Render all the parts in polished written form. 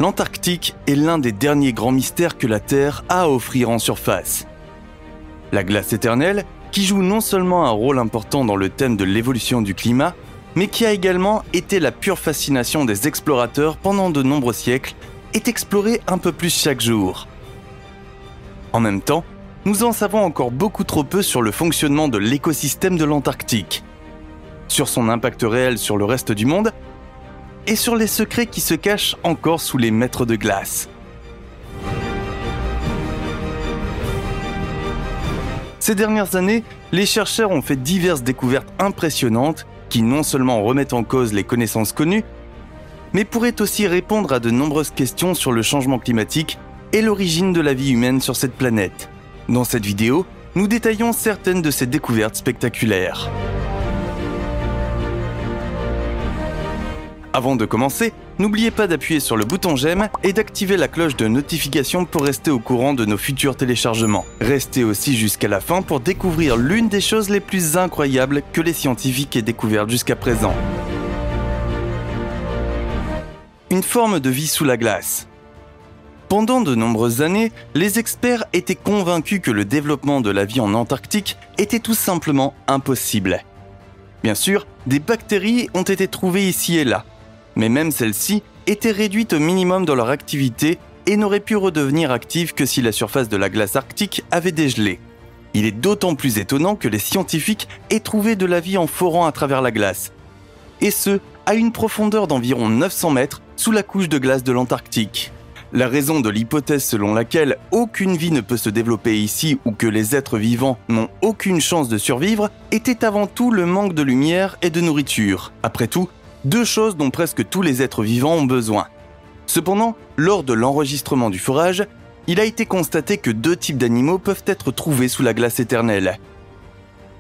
l'Antarctique est l'un des derniers grands mystères que la Terre a à offrir en surface. La glace éternelle, qui joue non seulement un rôle important dans le thème de l'évolution du climat, mais qui a également été la pure fascination des explorateurs pendant de nombreux siècles, est explorée un peu plus chaque jour. En même temps, nous en savons encore beaucoup trop peu sur le fonctionnement de l'écosystème de l'Antarctique, sur son impact réel sur le reste du monde, et sur les secrets qui se cachent encore sous les mètres de glace. Ces dernières années, les chercheurs ont fait diverses découvertes impressionnantes qui non seulement remettent en cause les connaissances connues, mais pourraient aussi répondre à de nombreuses questions sur le changement climatique et l'origine de la vie humaine sur cette planète. Dans cette vidéo, nous détaillons certaines de ces découvertes spectaculaires. Avant de commencer, n'oubliez pas d'appuyer sur le bouton j'aime et d'activer la cloche de notification pour rester au courant de nos futurs téléchargements. Restez aussi jusqu'à la fin pour découvrir l'une des choses les plus incroyables que les scientifiques aient découvertes jusqu'à présent. Une forme de vie sous la glace. Pendant de nombreuses années, les experts étaient convaincus que le développement de la vie en Antarctique était tout simplement impossible. Bien sûr, des bactéries ont été trouvées ici et là, mais même celles-ci étaient réduites au minimum dans leur activité et n'auraient pu redevenir actives que si la surface de la glace arctique avait dégelé. Il est d'autant plus étonnant que les scientifiques aient trouvé de la vie en forant à travers la glace, et ce, à une profondeur d'environ 900 mètres sous la couche de glace de l'Antarctique. La raison de l'hypothèse selon laquelle aucune vie ne peut se développer ici ou que les êtres vivants n'ont aucune chance de survivre était avant tout le manque de lumière et de nourriture. Après tout, deux choses dont presque tous les êtres vivants ont besoin. Cependant, lors de l'enregistrement du forage, il a été constaté que deux types d'animaux peuvent être trouvés sous la glace éternelle.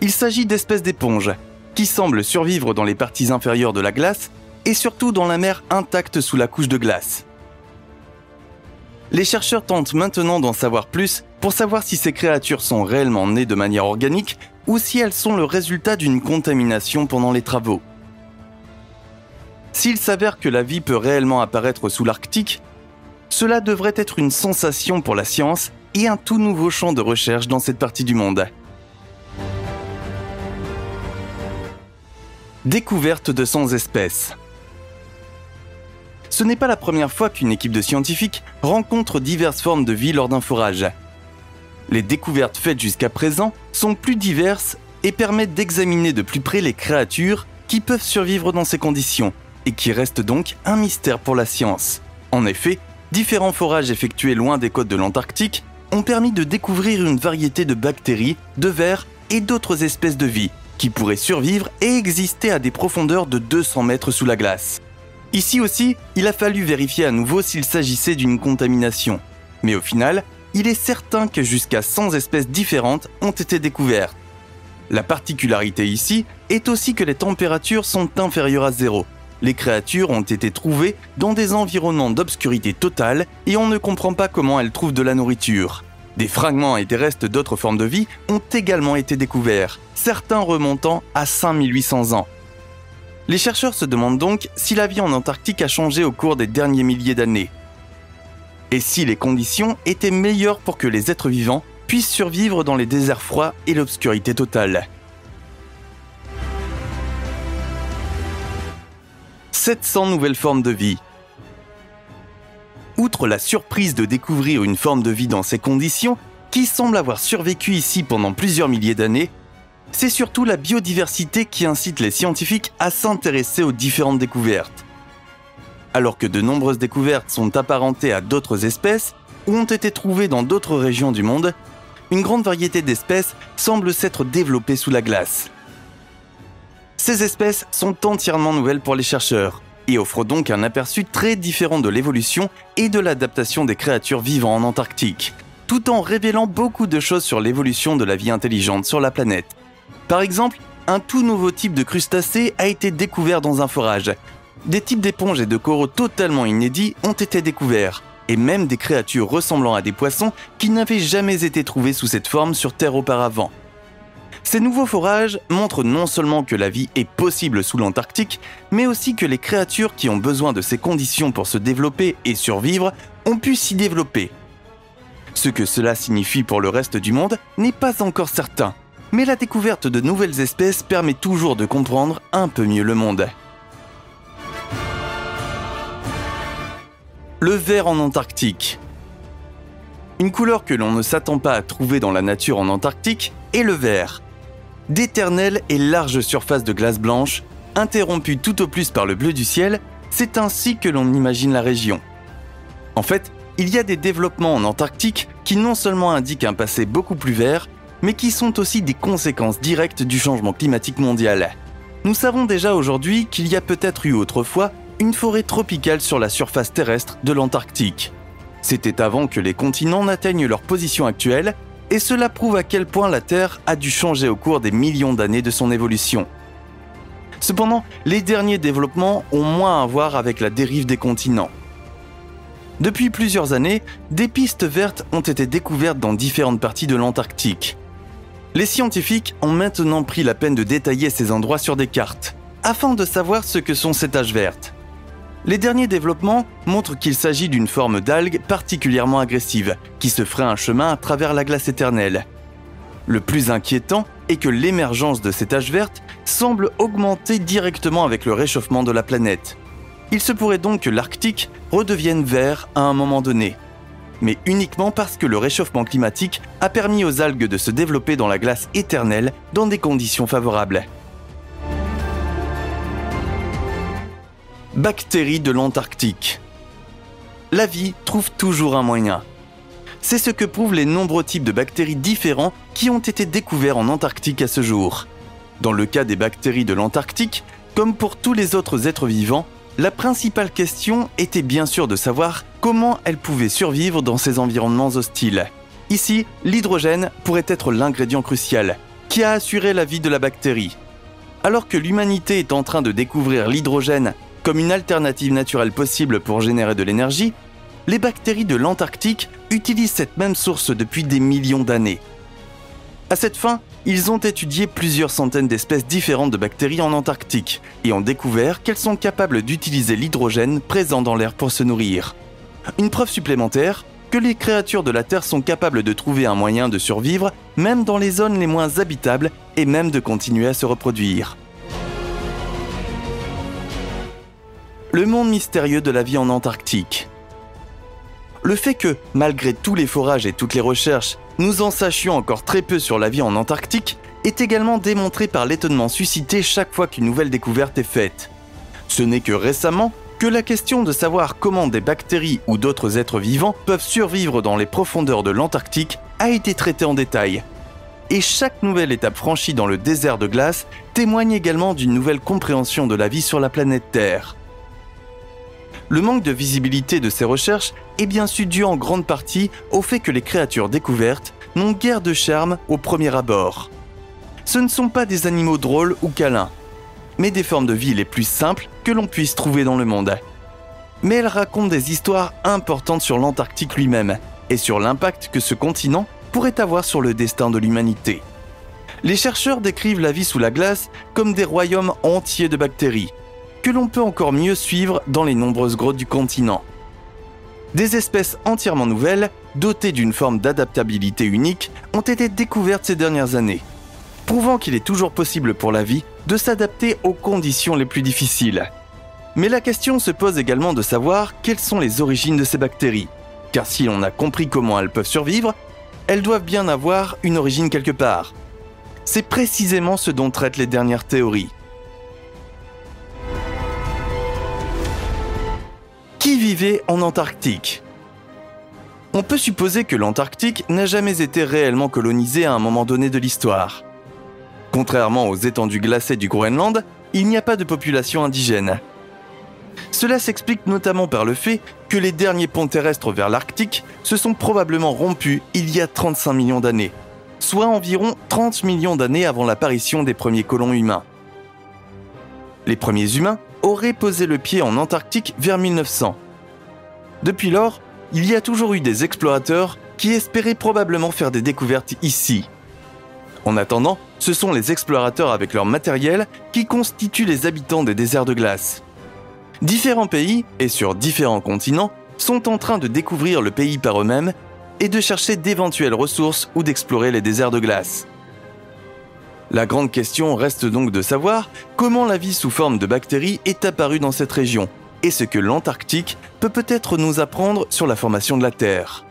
Il s'agit d'espèces d'éponges, qui semblent survivre dans les parties inférieures de la glace et surtout dans la mer intacte sous la couche de glace. Les chercheurs tentent maintenant d'en savoir plus pour savoir si ces créatures sont réellement nées de manière organique ou si elles sont le résultat d'une contamination pendant les travaux. S'il s'avère que la vie peut réellement apparaître sous l'Arctique, cela devrait être une sensation pour la science et un tout nouveau champ de recherche dans cette partie du monde. Découverte de 100 espèces. Ce n'est pas la première fois qu'une équipe de scientifiques rencontre diverses formes de vie lors d'un forage. Les découvertes faites jusqu'à présent sont plus diverses et permettent d'examiner de plus près les créatures qui peuvent survivre dans ces conditions et qui restent donc un mystère pour la science. En effet, différents forages effectués loin des côtes de l'Antarctique ont permis de découvrir une variété de bactéries, de vers et d'autres espèces de vie qui pourraient survivre et exister à des profondeurs de 200 mètres sous la glace. Ici aussi, il a fallu vérifier à nouveau s'il s'agissait d'une contamination. Mais au final, il est certain que jusqu'à 100 espèces différentes ont été découvertes. La particularité ici est aussi que les températures sont inférieures à zéro. Les créatures ont été trouvées dans des environnements d'obscurité totale et on ne comprend pas comment elles trouvent de la nourriture. Des fragments et des restes d'autres formes de vie ont également été découverts, certains remontant à 5800 ans. Les chercheurs se demandent donc si la vie en Antarctique a changé au cours des derniers milliers d'années. Et si les conditions étaient meilleures pour que les êtres vivants puissent survivre dans les déserts froids et l'obscurité totale. 700 nouvelles formes de vie. Outre la surprise de découvrir une forme de vie dans ces conditions, qui semble avoir survécu ici pendant plusieurs milliers d'années, c'est surtout la biodiversité qui incite les scientifiques à s'intéresser aux différentes découvertes. Alors que de nombreuses découvertes sont apparentées à d'autres espèces ou ont été trouvées dans d'autres régions du monde, une grande variété d'espèces semble s'être développée sous la glace. Ces espèces sont entièrement nouvelles pour les chercheurs et offrent donc un aperçu très différent de l'évolution et de l'adaptation des créatures vivant en Antarctique, tout en révélant beaucoup de choses sur l'évolution de la vie intelligente sur la planète. Par exemple, un tout nouveau type de crustacés a été découvert dans un forage. Des types d'éponges et de coraux totalement inédits ont été découverts, et même des créatures ressemblant à des poissons qui n'avaient jamais été trouvées sous cette forme sur Terre auparavant. Ces nouveaux forages montrent non seulement que la vie est possible sous l'Antarctique, mais aussi que les créatures qui ont besoin de ces conditions pour se développer et survivre ont pu s'y développer. Ce que cela signifie pour le reste du monde n'est pas encore certain, mais la découverte de nouvelles espèces permet toujours de comprendre un peu mieux le monde. Le vert en Antarctique. Une couleur que l'on ne s'attend pas à trouver dans la nature en Antarctique est le vert. D'éternelles et larges surfaces de glace blanche, interrompues tout au plus par le bleu du ciel, c'est ainsi que l'on imagine la région. En fait, il y a des développements en Antarctique qui non seulement indiquent un passé beaucoup plus vert, mais qui sont aussi des conséquences directes du changement climatique mondial. Nous savons déjà aujourd'hui qu'il y a peut-être eu autrefois une forêt tropicale sur la surface terrestre de l'Antarctique. C'était avant que les continents n'atteignent leur position actuelle, et cela prouve à quel point la Terre a dû changer au cours des millions d'années de son évolution. Cependant, les derniers développements ont moins à voir avec la dérive des continents. Depuis plusieurs années, des pistes vertes ont été découvertes dans différentes parties de l'Antarctique. Les scientifiques ont maintenant pris la peine de détailler ces endroits sur des cartes, afin de savoir ce que sont ces taches vertes. Les derniers développements montrent qu'il s'agit d'une forme d'algue particulièrement agressive, qui se ferait un chemin à travers la glace éternelle. Le plus inquiétant est que l'émergence de ces taches vertes semble augmenter directement avec le réchauffement de la planète. Il se pourrait donc que l'Arctique redevienne vert à un moment donné, mais uniquement parce que le réchauffement climatique a permis aux algues de se développer dans la glace éternelle dans des conditions favorables. Bactéries de l'Antarctique. La vie trouve toujours un moyen. C'est ce que prouvent les nombreux types de bactéries différents qui ont été découverts en Antarctique à ce jour. Dans le cas des bactéries de l'Antarctique, comme pour tous les autres êtres vivants, la principale question était bien sûr de savoir comment elles pouvaient survivre dans ces environnements hostiles. Ici, l'hydrogène pourrait être l'ingrédient crucial, qui a assuré la vie de la bactérie. Alors que l'humanité est en train de découvrir l'hydrogène comme une alternative naturelle possible pour générer de l'énergie, les bactéries de l'Antarctique utilisent cette même source depuis des millions d'années. À cette fin, ils ont étudié plusieurs centaines d'espèces différentes de bactéries en Antarctique et ont découvert qu'elles sont capables d'utiliser l'hydrogène présent dans l'air pour se nourrir. Une preuve supplémentaire que les créatures de la Terre sont capables de trouver un moyen de survivre même dans les zones les moins habitables et même de continuer à se reproduire. Le monde mystérieux de la vie en Antarctique. Le fait que, malgré tous les forages et toutes les recherches, nous en sachions encore très peu sur la vie en Antarctique est également démontré par l'étonnement suscité chaque fois qu'une nouvelle découverte est faite. Ce n'est que récemment que la question de savoir comment des bactéries ou d'autres êtres vivants peuvent survivre dans les profondeurs de l'Antarctique a été traitée en détail. Et chaque nouvelle étape franchie dans le désert de glace témoigne également d'une nouvelle compréhension de la vie sur la planète Terre. Le manque de visibilité de ces recherches est bien sûr dû en grande partie au fait que les créatures découvertes n'ont guère de charme au premier abord. Ce ne sont pas des animaux drôles ou câlins, mais des formes de vie les plus simples que l'on puisse trouver dans le monde. Mais elles racontent des histoires importantes sur l'Antarctique lui-même et sur l'impact que ce continent pourrait avoir sur le destin de l'humanité. Les chercheurs décrivent la vie sous la glace comme des royaumes entiers de bactéries, que l'on peut encore mieux suivre dans les nombreuses grottes du continent. Des espèces entièrement nouvelles, dotées d'une forme d'adaptabilité unique, ont été découvertes ces dernières années, prouvant qu'il est toujours possible pour la vie de s'adapter aux conditions les plus difficiles. Mais la question se pose également de savoir quelles sont les origines de ces bactéries, car si l'on a compris comment elles peuvent survivre, elles doivent bien avoir une origine quelque part. C'est précisément ce dont traitent les dernières théories. Qui vivait en Antarctique ? On peut supposer que l'Antarctique n'a jamais été réellement colonisée à un moment donné de l'histoire. Contrairement aux étendues glacées du Groenland, il n'y a pas de population indigène. Cela s'explique notamment par le fait que les derniers ponts terrestres vers l'Arctique se sont probablement rompus il y a 35 millions d'années, soit environ 30 millions d'années avant l'apparition des premiers colons humains. Les premiers humains auraient posé le pied en Antarctique vers 1900. Depuis lors, il y a toujours eu des explorateurs qui espéraient probablement faire des découvertes ici. En attendant, ce sont les explorateurs avec leur matériel qui constituent les habitants des déserts de glace. Différents pays, et sur différents continents, sont en train de découvrir le pays par eux-mêmes et de chercher d'éventuelles ressources ou d'explorer les déserts de glace. La grande question reste donc de savoir comment la vie sous forme de bactéries est apparue dans cette région et ce que l'Antarctique peut peut-être nous apprendre sur la formation de la Terre.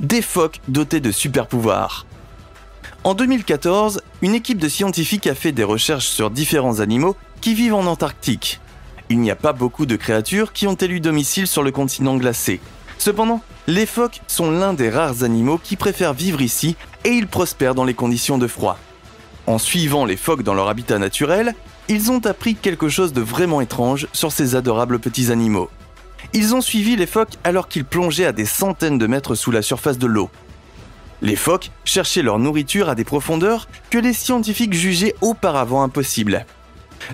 Des phoques dotés de super-pouvoirs. En 2014, une équipe de scientifiques a fait des recherches sur différents animaux qui vivent en Antarctique. Il n'y a pas beaucoup de créatures qui ont élu domicile sur le continent glacé. Cependant, les phoques sont l'un des rares animaux qui préfèrent vivre ici et ils prospèrent dans les conditions de froid. En suivant les phoques dans leur habitat naturel, ils ont appris quelque chose de vraiment étrange sur ces adorables petits animaux. Ils ont suivi les phoques alors qu'ils plongeaient à des centaines de mètres sous la surface de l'eau. Les phoques cherchaient leur nourriture à des profondeurs que les scientifiques jugeaient auparavant impossibles.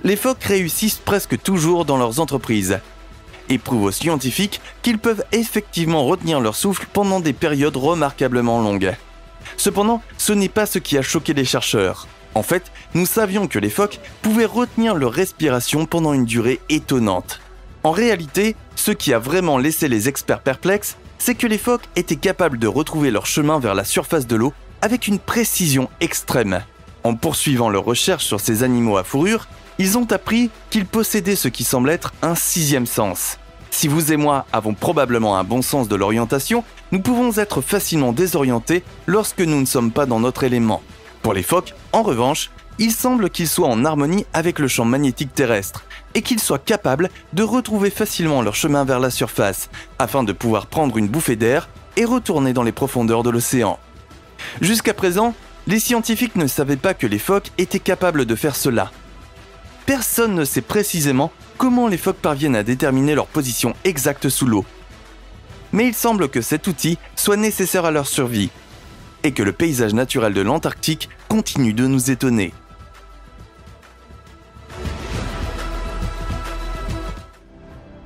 Les phoques réussissent presque toujours dans leurs entreprises et prouvent aux scientifiques qu'ils peuvent effectivement retenir leur souffle pendant des périodes remarquablement longues. Cependant, ce n'est pas ce qui a choqué les chercheurs. En fait, nous savions que les phoques pouvaient retenir leur respiration pendant une durée étonnante. En réalité, ce qui a vraiment laissé les experts perplexes, c'est que les phoques étaient capables de retrouver leur chemin vers la surface de l'eau avec une précision extrême. En poursuivant leurs recherches sur ces animaux à fourrure, ils ont appris qu'ils possédaient ce qui semble être un sixième sens. Si vous et moi avons probablement un bon sens de l'orientation, nous pouvons être facilement désorientés lorsque nous ne sommes pas dans notre élément. Pour les phoques, en revanche, il semble qu'ils soient en harmonie avec le champ magnétique terrestre et qu'ils soient capables de retrouver facilement leur chemin vers la surface afin de pouvoir prendre une bouffée d'air et retourner dans les profondeurs de l'océan. Jusqu'à présent, les scientifiques ne savaient pas que les phoques étaient capables de faire cela. Personne ne sait précisément comment les phoques parviennent à déterminer leur position exacte sous l'eau. Mais il semble que cet outil soit nécessaire à leur survie et que le paysage naturel de l'Antarctique continue de nous étonner.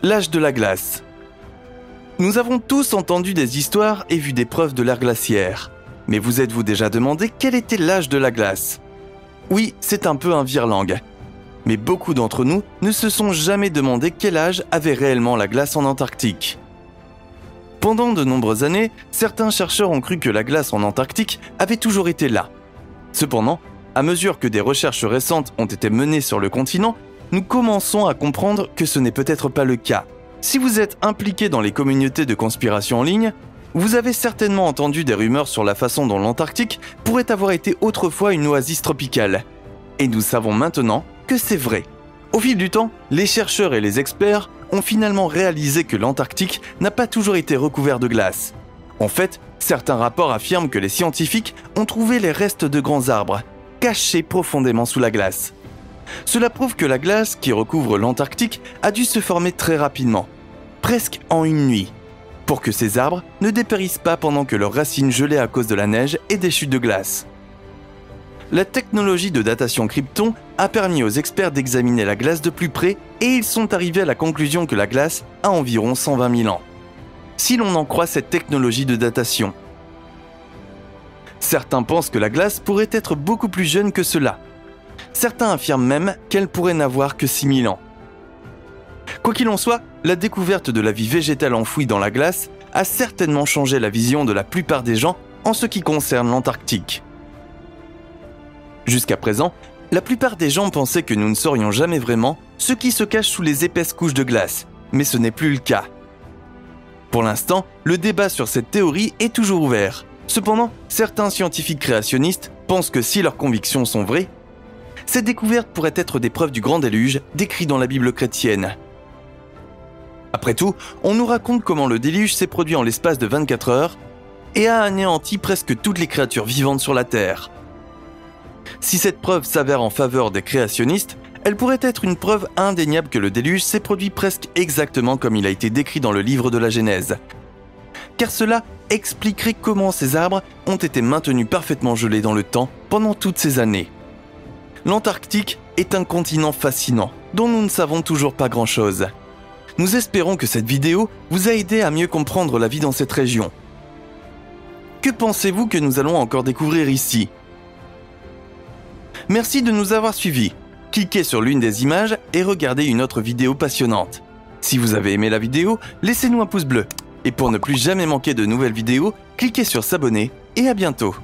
L'âge de la glace. Nous avons tous entendu des histoires et vu des preuves de l'ère glaciaire. Mais vous êtes-vous déjà demandé quel était l'âge de la glace ? Oui, c'est un peu un virelangue. Mais beaucoup d'entre nous ne se sont jamais demandé quel âge avait réellement la glace en Antarctique. Pendant de nombreuses années, certains chercheurs ont cru que la glace en Antarctique avait toujours été là. Cependant, à mesure que des recherches récentes ont été menées sur le continent, nous commençons à comprendre que ce n'est peut-être pas le cas. Si vous êtes impliqué dans les communautés de conspiration en ligne, vous avez certainement entendu des rumeurs sur la façon dont l'Antarctique pourrait avoir été autrefois une oasis tropicale. Et nous savons maintenant que c'est vrai. Au fil du temps, les chercheurs et les experts ont finalement réalisé que l'Antarctique n'a pas toujours été recouvert de glace. En fait, certains rapports affirment que les scientifiques ont trouvé les restes de grands arbres, cachés profondément sous la glace. Cela prouve que la glace qui recouvre l'Antarctique a dû se former très rapidement, presque en une nuit, pour que ces arbres ne dépérissent pas pendant que leurs racines gelaient à cause de la neige et des chutes de glace. La technologie de datation Krypton a permis aux experts d'examiner la glace de plus près et ils sont arrivés à la conclusion que la glace a environ 120 000 ans. Si l'on en croit cette technologie de datation. Certains pensent que la glace pourrait être beaucoup plus jeune que cela. Certains affirment même qu'elle pourrait n'avoir que 6 000 ans. Quoi qu'il en soit, la découverte de la vie végétale enfouie dans la glace a certainement changé la vision de la plupart des gens en ce qui concerne l'Antarctique. Jusqu'à présent, la plupart des gens pensaient que nous ne saurions jamais vraiment ce qui se cache sous les épaisses couches de glace, mais ce n'est plus le cas. Pour l'instant, le débat sur cette théorie est toujours ouvert. Cependant, certains scientifiques créationnistes pensent que si leurs convictions sont vraies, cette découverte pourrait être des preuves du grand déluge décrit dans la Bible chrétienne. Après tout, on nous raconte comment le déluge s'est produit en l'espace de 24 heures et a anéanti presque toutes les créatures vivantes sur la Terre. Si cette preuve s'avère en faveur des créationnistes, elle pourrait être une preuve indéniable que le déluge s'est produit presque exactement comme il a été décrit dans le livre de la Genèse. Car cela expliquerait comment ces arbres ont été maintenus parfaitement gelés dans le temps pendant toutes ces années. L'Antarctique est un continent fascinant, dont nous ne savons toujours pas grand-chose. Nous espérons que cette vidéo vous a aidé à mieux comprendre la vie dans cette région. Que pensez-vous que nous allons encore découvrir ici? Merci de nous avoir suivis. Cliquez sur l'une des images et regardez une autre vidéo passionnante. Si vous avez aimé la vidéo, laissez-nous un pouce bleu. Et pour ne plus jamais manquer de nouvelles vidéos, cliquez sur s'abonner et à bientôt.